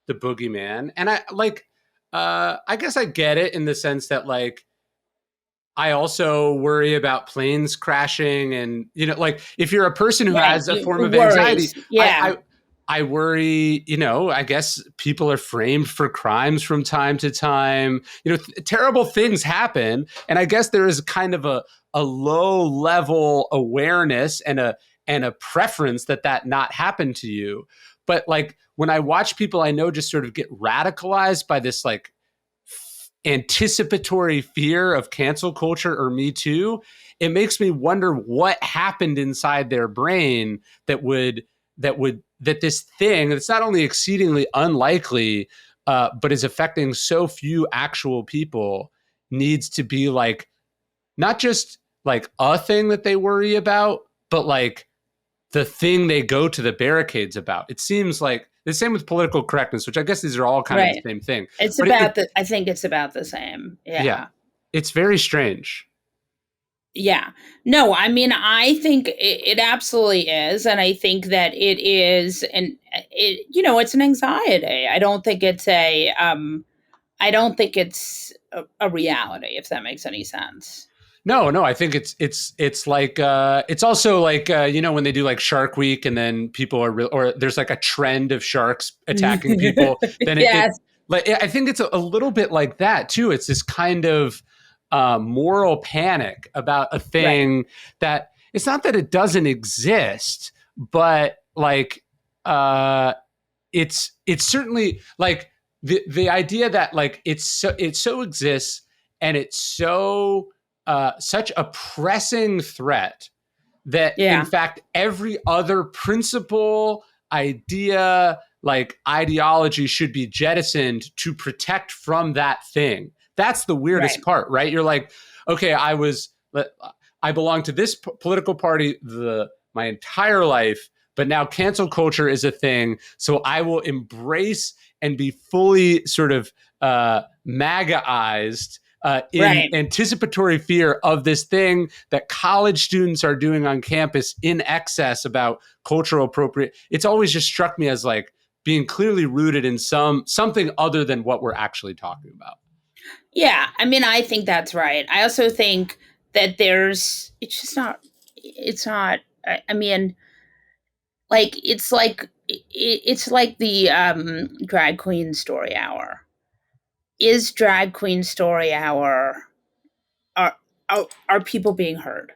the boogeyman, and I guess I get it in the sense that like I also worry about planes crashing, and like if you're a person who Right. has a form of anxiety, Worries. I Yeah. I, I worry. I guess people are framed for crimes from time to time. Terrible things happen, and I guess there is kind of a low level awareness and a preference that not happen to you. But like when I watch people I know just sort of get radicalized by this like anticipatory fear of cancel culture or Me Too, it makes me wonder what happened inside their brain that this thing that's not only exceedingly unlikely, but is affecting so few actual people needs to be like not just like a thing that they worry about, but like the thing they go to the barricades about. It seems like the same with political correctness, which I guess these are all kind of the Right. same thing. It's But about I think it's about the same. yeah, Yeah. it's very strange. Yeah. No, I mean, I think it absolutely is. And I think that it is, and it's an anxiety. I don't think it's a reality, if that makes any sense. No, no, I think it's like it's also like when they do like Shark Week and then people are or there's like a trend of sharks attacking people, then it Yes. like I think it's a little bit like that too. It's this kind of moral panic about a Right. thing that it's not that it doesn't exist, but like uh it's certainly like the idea that like it so exists and it's so such a pressing threat that in Yeah. fact every other principle, idea, like ideology should be jettisoned to protect from that thing. That's the weirdest Right. part, right? You're like, okay, I belong to this political party the my entire life, but now cancel culture is a thing, so I will embrace and be fully sort of MAGAized in Right. anticipatory fear of this thing that college students are doing on campus in excess about cultural appropriate. It's always just struck me as like being clearly rooted in something other than what we're actually talking about. Yeah. I mean, I think that's right. I also think that it's just not, it's not, I mean, like, it's like the drag queen story hour. Is drag queen story hour, are, are people being heard?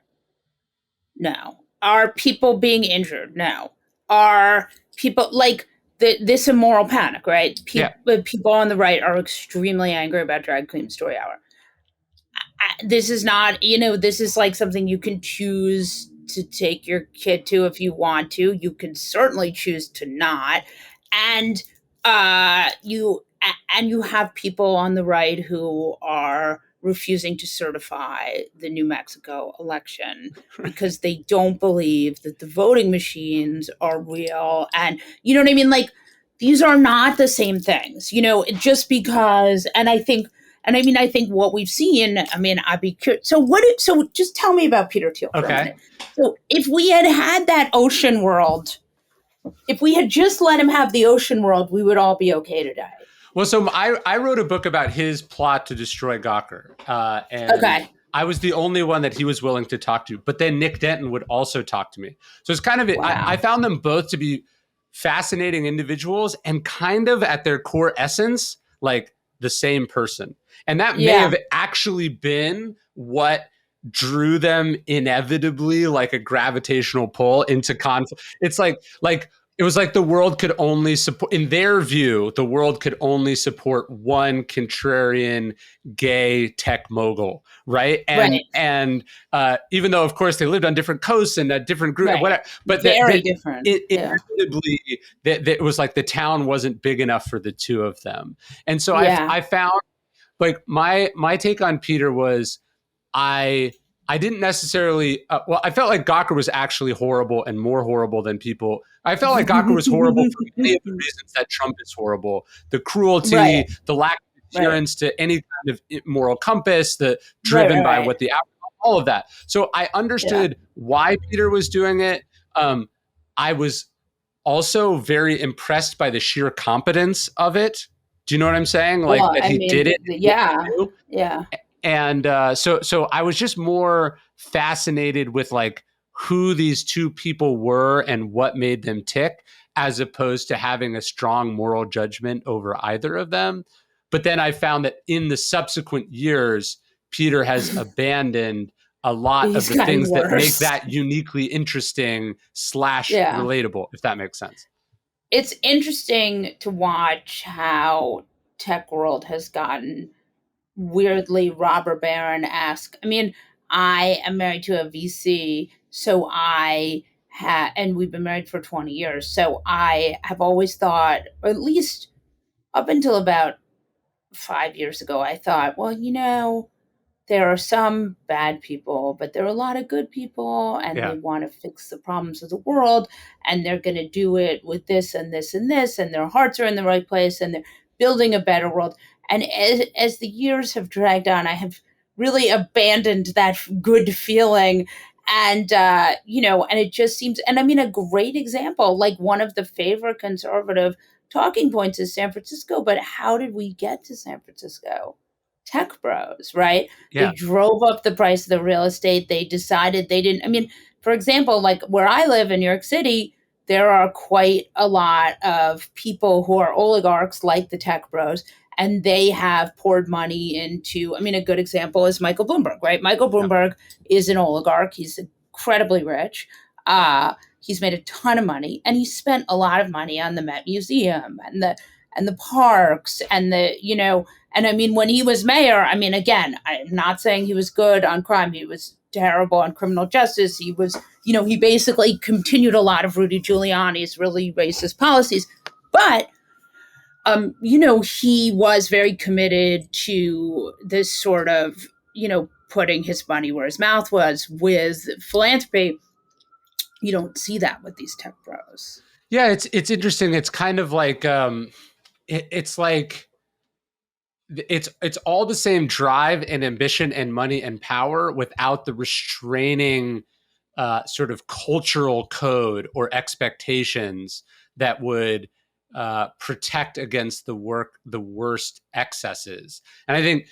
No. Are people being injured? No. Are people like this immoral panic, right? Yeah. People on the right are extremely angry about drag queen story hour. This is not, this is like something you can choose to take your kid to if you want to. You can certainly choose to not. And you have people on the right who are refusing to certify the New Mexico election because they don't believe that the voting machines are real. And you know what I mean? Like, these are not the same things, just because. I think what we've seen, I mean, I'd be curious. So just tell me about Peter Thiel for a Okay. minute. So if we had had that ocean world, if we had just let him have the ocean world, we would all be okay today. Well, so I wrote a book about his plot to destroy Gawker, and Okay. I was the only one that he was willing to talk to. But then Nick Denton would also talk to me. So it's kind of I Wow. found them both to be fascinating individuals and kind of at their core essence like the same person. And that may Yeah. have actually been what drew them inevitably like a gravitational pull into conflict. It's like it was like the world could only support, in their view, the world could only support one contrarian gay tech mogul, right? Right. And even though, of course, they lived on different coasts and a different group, Right. whatever, but Very different. it Yeah. inevitably that it was like the town wasn't big enough for the two of them, and so Yeah. I found like my take on Peter was I I didn't necessarily well I felt like Gawker was actually horrible and more horrible than people. I felt like Gawker was horrible for many of the reasons that Trump is horrible. The Right. cruelty, the lack of Right. adherence to any kind of moral compass, the Right. driven Right. by Right. what the all of that. So I Yeah. understood why Peter was doing it. I was also very impressed by the sheer competence of it. Do you know what I'm saying? Like Well, that I he mean, did it. yeah. Yeah. And so I was just more fascinated with like who these two people were and what made them tick, as opposed to having a strong moral judgment over either of them. But then I found that in the subsequent years, Peter has abandoned a lot of He's the gotten things that make worse. that uniquely interesting slash Yeah. relatable, if that makes sense. It's interesting to watch how tech world has gotten weirdly robber baron-esque. I mean, I am married to a VC, so and we've been married for 20 years. So I have always thought, or at least up until about 5 years ago, I thought, well, there are some bad people, but there are a lot of good people, and they Yeah. want to fix the problems of the world, and they're going to do it with this and this and this, and their hearts are in the right place, and they're building a better world. And as the years have dragged on, I have really abandoned that good feeling. And and it just seems, and I mean, a great example, like one of the favorite conservative talking points is San Francisco. But how did we get to San Francisco? Tech bros, right? They Yeah. drove up the price of the real estate. They decided they didn't, I mean, for example, like where I live in New York City, there are quite a lot of people who are oligarchs like the tech bros, and they have poured money into, I mean, a good example is Michael Bloomberg, right? Michael Yeah. Bloomberg is an oligarch. He's incredibly rich. He's made a ton of money, and he spent a lot of money on the Met Museum and the parks and and I mean, when he was mayor, I mean, again, I'm not saying he was good on crime. He was terrible on criminal justice. He was, he basically continued a lot of Rudy Giuliani's really racist policies. But he was very committed to this sort of, putting his money where his mouth was with philanthropy. You don't see that with these tech bros. Yeah, it's interesting. It's kind of like it's like it's all the same drive and ambition and money and power without the restraining sort of cultural code or expectations that would protect against the worst excesses. And I think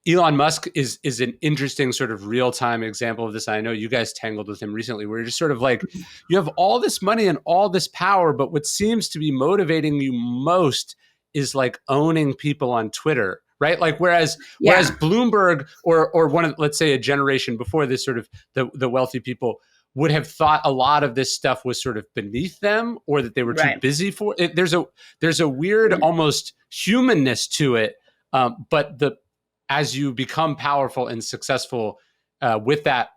Elon Musk is an interesting sort of real time example of this. I know you guys tangled with him recently, where you're just sort of like, you have all this money and all this power, but what seems to be motivating you most is like owning people on Twitter, right? Like whereas Yeah, Bloomberg or one of, let's say, a generation before this, sort of the wealthy people would have thought a lot of this stuff was sort of beneath them, or that they were too right. busy for it. There's a weird almost humanness to it, but the as you become powerful and successful with that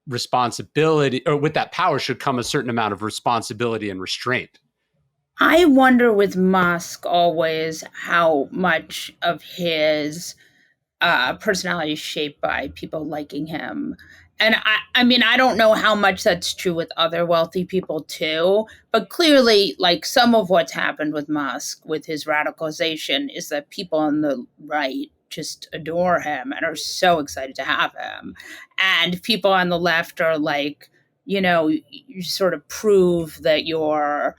responsibility or with that power should come a certain amount of responsibility and restraint. I wonder with Musk always how much of his personality is shaped by people liking him. And I mean, I don't know how much that's true with other wealthy people too, but clearly, like some of what's happened with Musk, with his radicalization, is that people on the right just adore him and are so excited to have him. And people on the left are like, you sort of prove that you're,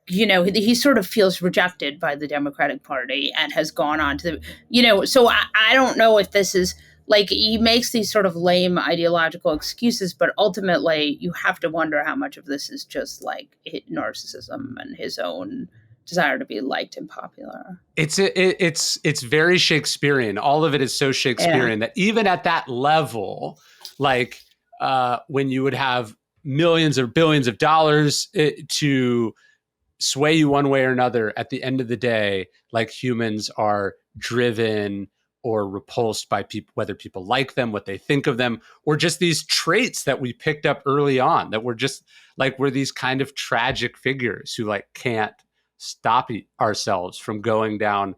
he sort of feels rejected by the Democratic Party and has gone on to the, so I don't know if this is like, he makes these sort of lame ideological excuses, but ultimately you have to wonder how much of this is just like narcissism and his own desire to be liked and popular. It's very Shakespearean. All of it is so Yeah. Shakespearean that even at that level, like when you would have millions or billions of dollars to sway you one way or another, at the end of the day, like humans are driven or repulsed by people, whether people like them, what they think of them, or just these traits that we picked up early on that we're just like, we're these kind of tragic figures who like can't stop ourselves from going down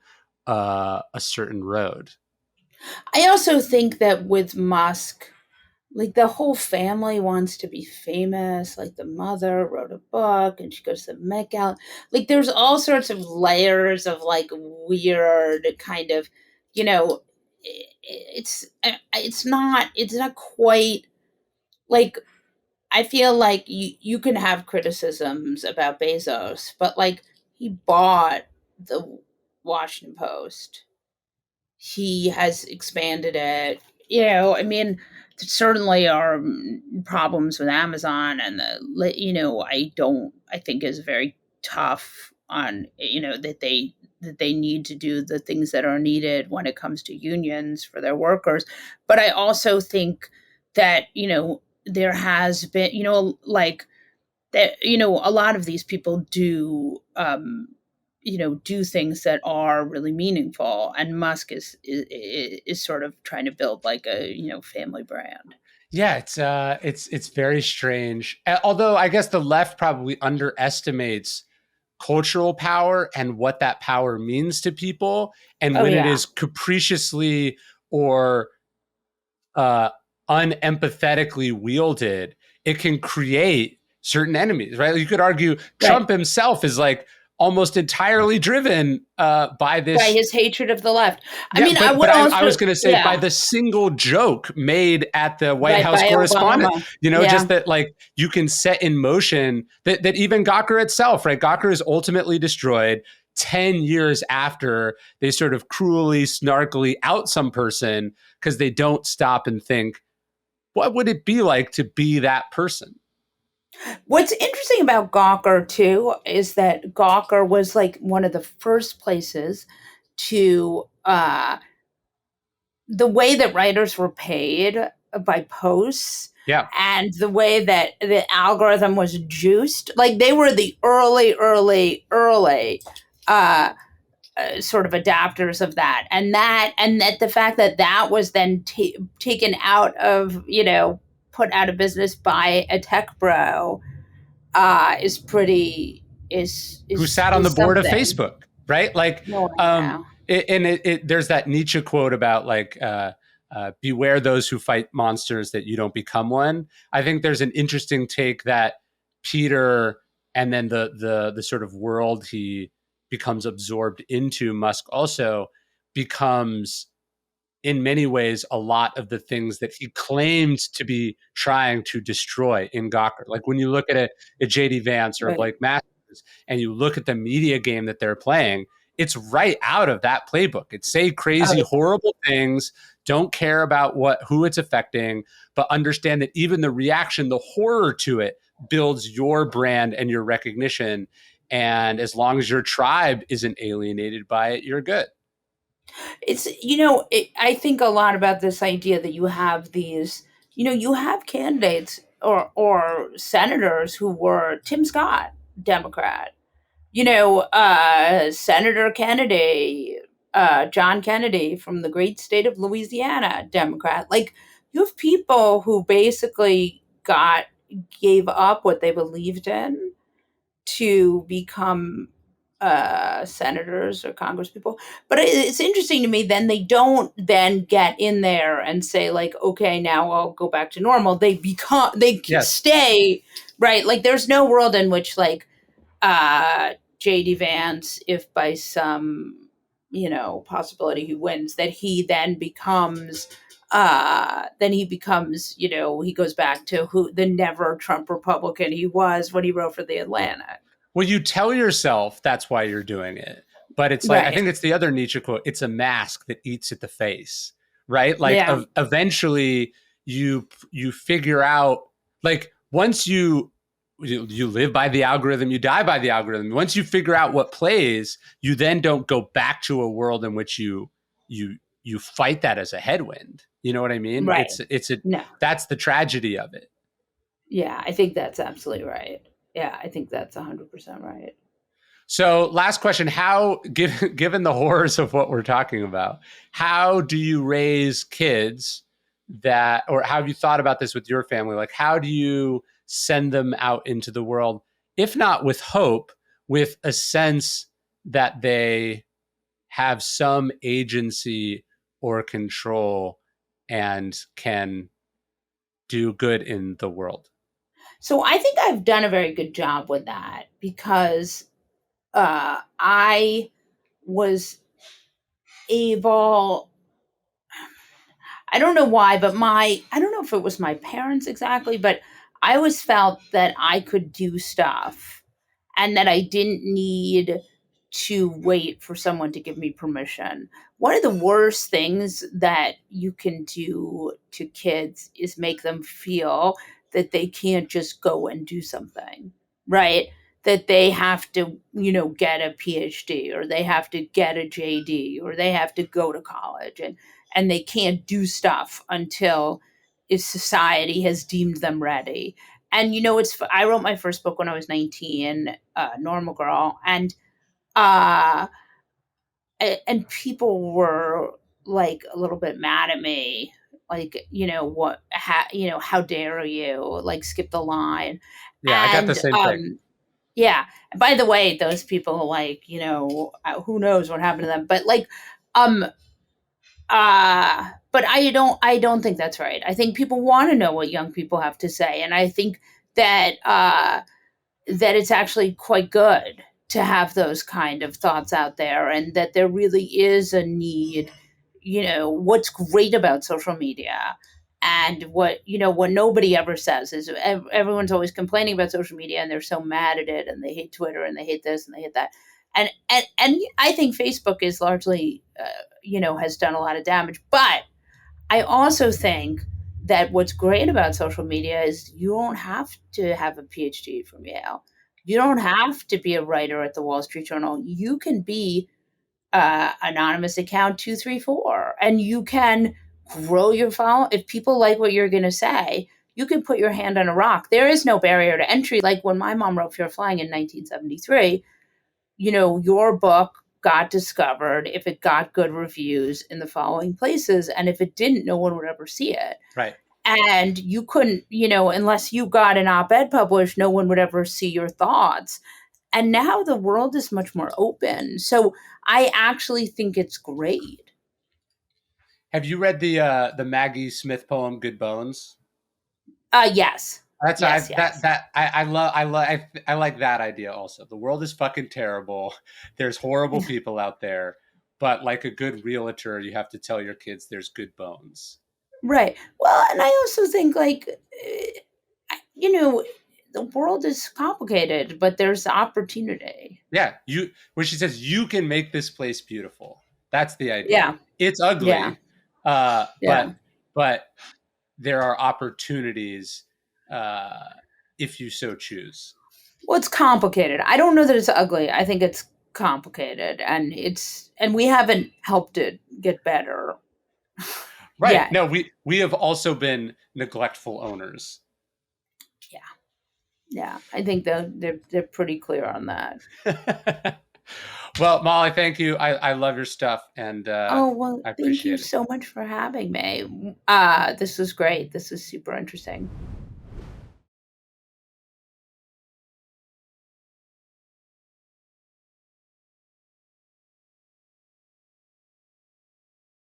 a certain road. I also think that with Musk, like the whole family wants to be famous. Like the mother wrote a book and she goes to the Met Gala. Like there's all sorts of layers of like weird kind of, you know, it's not quite like, I feel like you can have criticisms about Bezos, but like he bought the Washington Post, he has expanded it. I mean, there certainly are problems with Amazon, and I think is very tough on, that they need to do the things that are needed when it comes to unions for their workers. But I also think that, there has been, like that, a lot of these people do things that are really meaningful, and Musk is sort of trying to build like a, family brand. Yeah, it's very strange. Although I guess the left probably underestimates cultural power and what that power means to people, and Oh when it yeah. is capriciously or uh, unempathetically wielded, it can create certain enemies, right? You could argue Right. Trump himself is like almost entirely driven by by this. his hatred of the left. I Yeah, mean, I but would I was also, going to say by yeah, the single joke made at the White right, House by correspondent, Obama. just Yeah. that like you can set in motion that even Gawker itself, right? Gawker is ultimately destroyed 10 years after they sort of cruelly, snarkily out some person because they don't stop and think, what would it be like to be that person? What's interesting about Gawker too is that Gawker was like one of the first places to the way that writers were paid by posts Yeah. and the way that the algorithm was juiced. Like they were the early uh, sort of adapters of that, and that the fact that that was then taken out of, put out of business by a tech bro is pretty Who sat on the is board of something. Facebook, right? Like, No, I um, know. there's that Nietzsche quote about like, beware those who fight monsters that you don't become one. I think there's an interesting take that Peter and then the sort of world he becomes absorbed into, Musk also becomes in many ways a lot of the things that he claimed to be trying to destroy in Gawker. Like when you look at a JD Vance or a Right. Blake Masters and you look at the media game that they're playing, it's right out of that playbook. It's say Oh, crazy, horrible things, don't care about who it's affecting, but understand that even the reaction, the horror to it builds your brand and your recognition. And as long as your tribe isn't alienated by it, you're good. it's I think a lot about this idea that you have these, you have candidates or senators who were Tim Scott, Democrat, Senator Kennedy, John Kennedy from the great state of Louisiana, Democrat. Like you have people who basically gave up what they believed in to become senators or congresspeople. But it's interesting to me. Then they don't then get in there and say like, okay, now I'll go back to normal. They Yes. stay right. Like there's no world in which like JD Vance, if by some possibility he wins, that he then he becomes, he goes back to who the never Trump Republican he was when he wrote for the Atlantic. Well, you tell yourself that's why you're doing it. But it's like, I Right. think it's the other Nietzsche quote, it's a mask that eats at the face, right? Like Yeah. eventually you figure out, like once you live by the algorithm, you die by the algorithm. Once you figure out what plays, you then don't go back to a world in which you fight that as a headwind. You know what I mean? Right. It's No. that's the tragedy of it. Yeah, I think that's absolutely right. Yeah, I think that's 100% right. So, last question: how, given the horrors of what we're talking about, how do you raise kids that, or how have you thought about this with your family? Like, how do you send them out into the world, if not with hope, with a sense that they have some agency or control and can do good in the world? So I think I've done a very good job with that because I was able, I don't know why, but I don't know if it was my parents exactly, but I always felt that I could do stuff and that I didn't need to wait for someone to give me permission. One of the worst things that you can do to kids is make them feel that they can't just go and do something, right? That they have to, get a PhD or they have to get a JD or they have to go to college and they can't do stuff until if society has deemed them ready. And I wrote my first book when I was 19, Normal Girl, uh and people were like a little bit mad at me, like how dare you like skip the line. Yeah, I got the And same thing. yeah, by the way, those people like who knows what happened to them, but like um but I don't think that's right. I think people want to know what young people have to say, and I think that that it's actually quite good. to have those kind of thoughts out there, and that there really is a need. What's great about social media, and what nobody ever says is, everyone's always complaining about social media, and they're so mad at it, and they hate Twitter, and they hate this, and they hate that. And I think Facebook is largely, has done a lot of damage. But I also think that what's great about social media is you don't have to have a PhD from Yale. You don't have to be a writer at the Wall Street Journal. You can be anonymous account 234, and you can grow your follow. If people like what you're going to say, you can put your hand on a rock. There is no barrier to entry. Like when my mom wrote Fear of Flying in 1973, your book got discovered if it got good reviews in the following places. And if it didn't, no one would ever see it. Right. And you couldn't, unless you got an op ed published, no one would ever see your thoughts. And now the world is much more open. So I actually think it's great. Have you read the Maggie Smith poem "Good Bones"? Yes. That's Yes, yes. I like that idea also. The world is fucking terrible. There's horrible people out there, but like a good realtor, you have to tell your kids there's good bones. Right. Well, and I also think, like, you know, the world is complicated, but there's opportunity. Yeah, you when she says you can make this place beautiful. That's the idea. Yeah. It's Yeah. ugly, uh, Yeah. but but there are opportunities uh, if you so choose. Well, it's complicated. I don't know that it's ugly. I think it's complicated, and we haven't helped it get better Right. yet. No, we have also been neglectful owners. Yeah. Yeah. I think they're pretty clear on that. Well, Molly, thank you. I love your stuff, and Oh, well, I thank you appreciate it. so much for having me. This was great. This is super interesting.